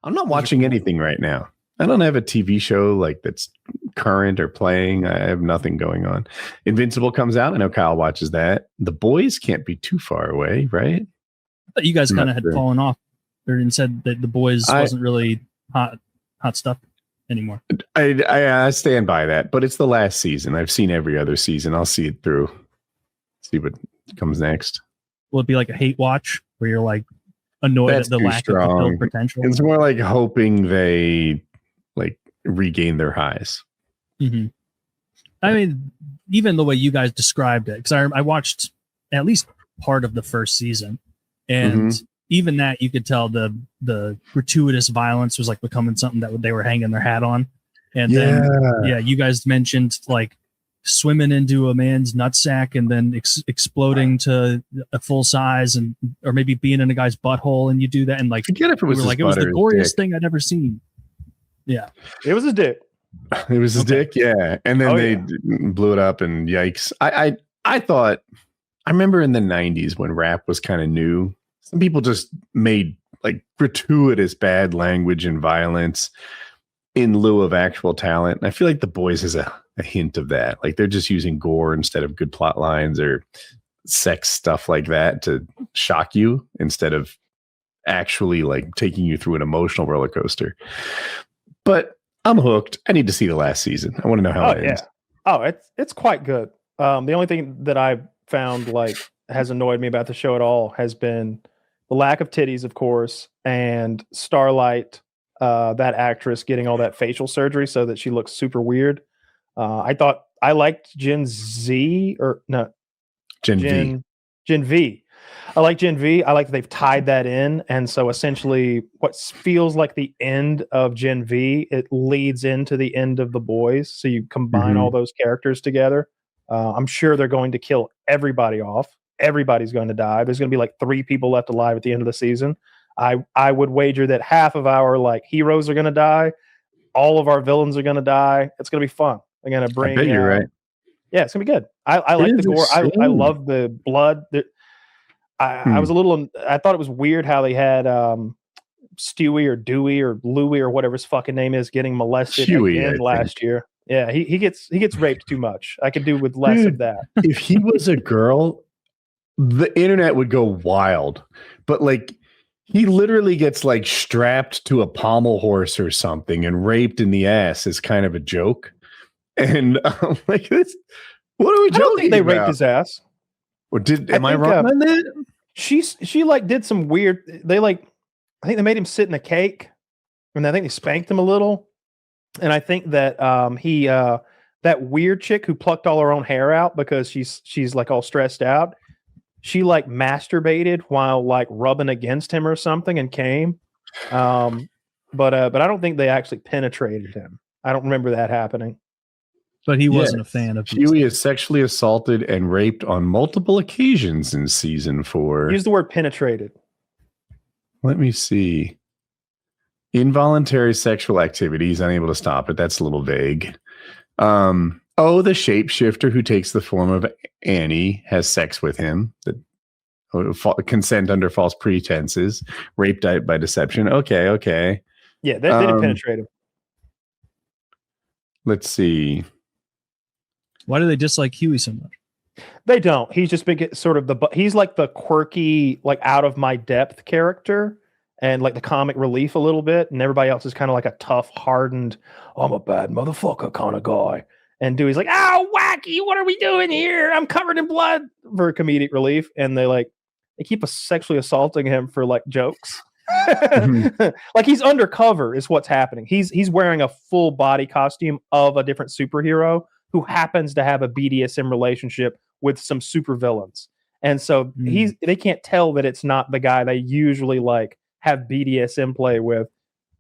I'm not watching anything right now. I don't have a TV show like that's current or playing. I have nothing going on. Invincible comes out. I know Kyle watches that. The Boys can't be too far away, right? I thought you guys kind of had fallen off and said that The Boys wasn't really hot stuff anymore. I stand by that, but it's the last season. I've seen every other season. I'll see it through. See what comes next. Will it be like a hate watch where you're like annoyed at the lack of fulfilled potential? It's more like hoping they like regain their highs. Mm-hmm. I mean, even the way you guys described it, because I watched at least part of the first season, and even that you could tell the gratuitous violence was like becoming something that they were hanging their hat on. And then you guys mentioned like swimming into a man's nutsack and then exploding to a full size, and or maybe being in a guy's butthole, and you do that, and like forget if it was like it was the goriest thing I'd ever seen. Yeah, it was his dick. It was his dick, yeah. And then they blew it up, and yikes! I thought, I remember in the '90s when rap was kind of new. Some people just made like gratuitous bad language and violence in lieu of actual talent. And I feel like The Boys has a hint of that. Like they're just using gore instead of good plot lines or sex stuff like that to shock you instead of actually like taking you through an emotional roller coaster. But I'm hooked. I need to see the last season. I want to know how it ends. Oh, it's quite good. The only thing that I've found like has annoyed me about the show at all has been the lack of titties, of course, and Starlight, that actress getting all that facial surgery so that she looks super weird. I thought I liked Gen V. I like Gen V. I like that they've tied that in. And so essentially what feels like the end of Gen V, it leads into the end of The Boys. So you combine all those characters together. I'm sure they're going to kill everybody off. Everybody's going to die. There's going to be like 3 people left alive at the end of the season. I would wager that half of our like heroes are going to die. All of our villains are going to die. It's going to be fun. They're going to bring. I bet you're right. Yeah, it's going to be good. I like the gore. I love the blood. I was a little. I thought it was weird how they had Stewie or Dewey or Louie or whatever his fucking name is getting molested again last year. Yeah, he gets raped too much. I could do with less of that. If he was a girl, the internet would go wild. But like, he literally gets like strapped to a pommel horse or something and raped in the ass is kind of a joke. And I'm like, this. What are we joking about? I don't think they raped his ass. Or am I wrong on that? She like did some weird. I think they made him sit in a cake, and I think they spanked him a little. And I think that that weird chick who plucked all her own hair out because she's like all stressed out. She like masturbated while like rubbing against him or something and came. But I don't think they actually penetrated him. I don't remember that happening. But he wasn't a fan of Hughie is sexually assaulted and raped on multiple occasions in season 4. Use the word penetrated. Let me see. Involuntary sexual activity. He's unable to stop it. That's a little vague. The shapeshifter who takes the form of Annie has sex with him. Consent under false pretenses. Rape by deception. Okay. Yeah, they didn't penetrate him. Let's see. Why do they dislike Hughie so much? They don't. He's just been sort of he's like the quirky, like out of my depth character and like the comic relief a little bit. And everybody else is kind of like a tough, hardened, I'm a bad motherfucker kind of guy. And Dewey's like, "Oh, wacky, what are we doing here? I'm covered in blood," for comedic relief. And they keep sexually assaulting him for like jokes. Like he's undercover is what's happening. He's wearing a full body costume of a different superhero who happens to have a BDSM relationship with some super villains. And so they can't tell that it's not the guy they usually like have BDSM play with.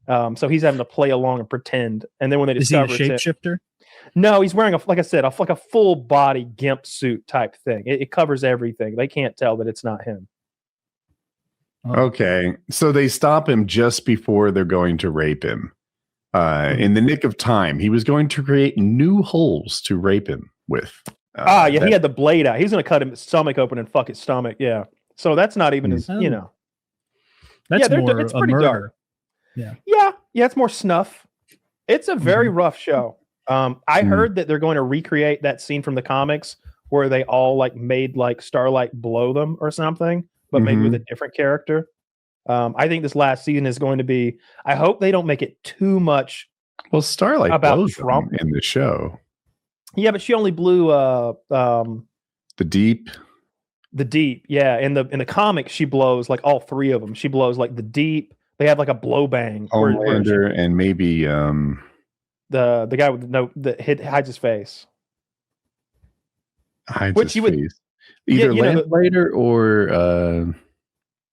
So he's having to play along and pretend. And then when they discover is he a shapeshifter? No, he's wearing a full body gimp suit type thing. It covers everything. They can't tell that it's not him. Okay, so they stop him just before they're going to rape him. In the nick of time, he was going to create new holes to rape him with. He had the blade out. He was going to cut his stomach open and fuck his stomach. Yeah, so that's not even his. That's more it's pretty dark. Yeah. It's more snuff. It's a very rough show. I heard that they're going to recreate that scene from the comics where they all like made like Starlight blow them or something, but maybe with a different character. I think this last season is going to be. I hope they don't make it too much. Well, Starlight about blows Trump them in the show. Yeah, but she only blew the deep. The deep, yeah. In the comics, she blows like all three of them. She blows like the deep. They have like a blow bang. Homelander and maybe the guy with that hides his face. Hides his face. Either Lamplighter or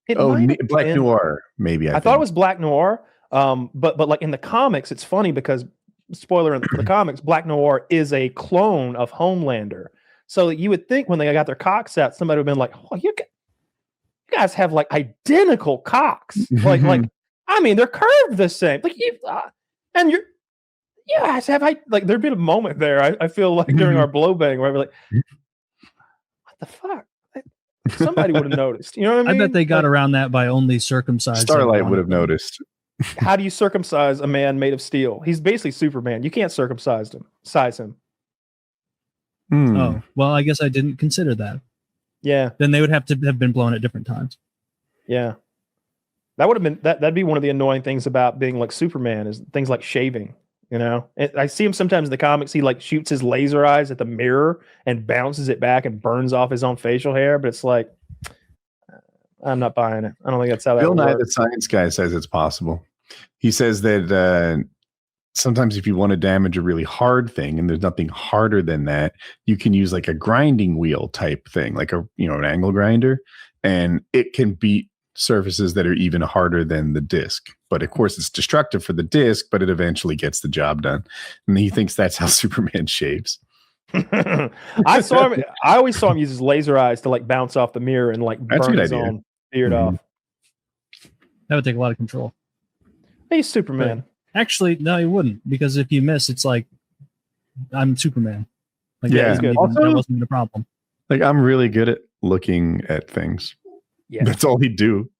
Black Noir. Maybe I thought it was Black Noir. But like in the comics, it's funny because spoiler for the comics, Black Noir is a clone of Homelander. So you would think when they got their cocks out, somebody would have been like, "Oh, you guys have like identical cocks." like I mean, they're curved the same. Like and you guys have like there'd been a moment there. I feel like during our blow bang where we're like, "What the fuck?" Somebody would have noticed. You know what I mean? I bet they got around that by only circumcising. Starlight would have noticed. How do you circumcise a man made of steel? He's basically Superman. You can't circumcise him. Oh, well, I guess I didn't consider that. Yeah. Then they would have to have been blown at different times. Yeah. That would have been that'd be one of the annoying things about being like Superman is things like shaving, you know? I see him sometimes in the comics, he like shoots his laser eyes at the mirror and bounces it back and burns off his own facial hair, but it's like I'm not buying it. I don't think that's how that Bill Nye, works. the science guy, says it's possible. He says that sometimes if you want to damage a really hard thing and there's nothing harder than that, you can use like a grinding wheel type thing, like an angle grinder, and it can beat surfaces that are even harder than the disc. But of course it's destructive for the disc, but it eventually gets the job done. And he thinks that's how Superman shaves. I always saw him use his laser eyes to like bounce off the mirror and like burn his own beard off. That would take a lot of control. He's Superman. But actually, no, he wouldn't, because if you miss, it's like I'm Superman. Like, yeah, that wasn't even a problem. Like, I'm really good at looking at things. Yeah, that's all he'd do.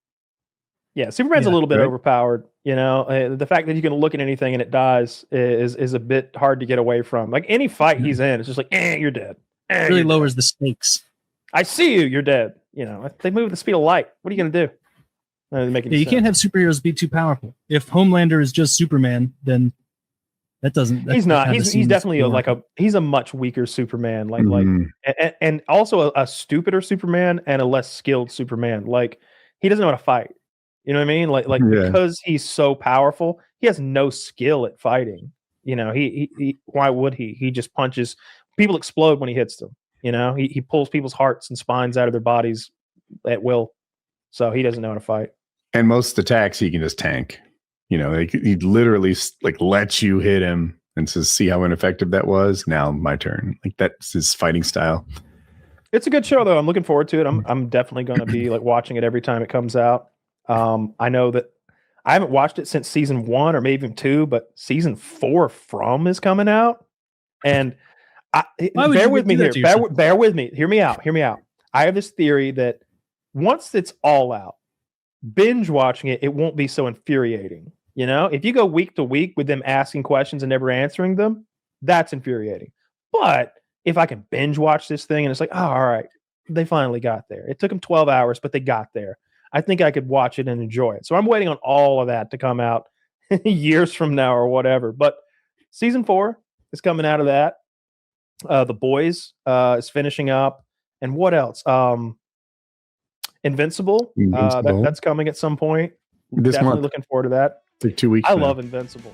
Yeah, Superman's a little bit overpowered. You know, the fact that you can look at anything and it dies is a bit hard to get away from. Like any fight he's in, it's just like, you're dead. It really lowers the stakes. I see you, you're dead. You know, if they move at the speed of light, what are you going to do? You can't have superheroes be too powerful. If Homelander is just Superman, then that doesn't. He's not. He's definitely he's a much weaker Superman. And also a stupider Superman and a less skilled Superman. Like he doesn't know how to fight. You know what I mean? Because he's so powerful, he has no skill at fighting. You know, he why would he? He just punches. People explode when he hits them. You know, he pulls people's hearts and spines out of their bodies at will. So he doesn't know how to fight. And most attacks he can just tank. You know, he literally like lets you hit him and says, "See how ineffective that was? Now my turn." Like that's his fighting style. It's a good show though. I'm looking forward to it. I'm definitely going to be like watching it every time it comes out. I know that I haven't watched it since season 1 or maybe even 2, but season 4 from is coming out. And bear with me here. Bear with me. Hear me out. I have this theory that once it's all out, binge watching it won't be so infuriating. You know, if you go week to week with them asking questions and never answering them, that's infuriating. But if I can binge watch this thing and it's like, oh, all right, they finally got there. It took them 12 hours, but they got there. I think I could watch it and enjoy it. So I'm waiting on all of that to come out years from now or whatever. But season 4 is coming out of that. The Boys is finishing up. And what else? Invincible. That's coming at some point. This Definitely month. Looking forward to that. Like 2 weeks. I love Invincible.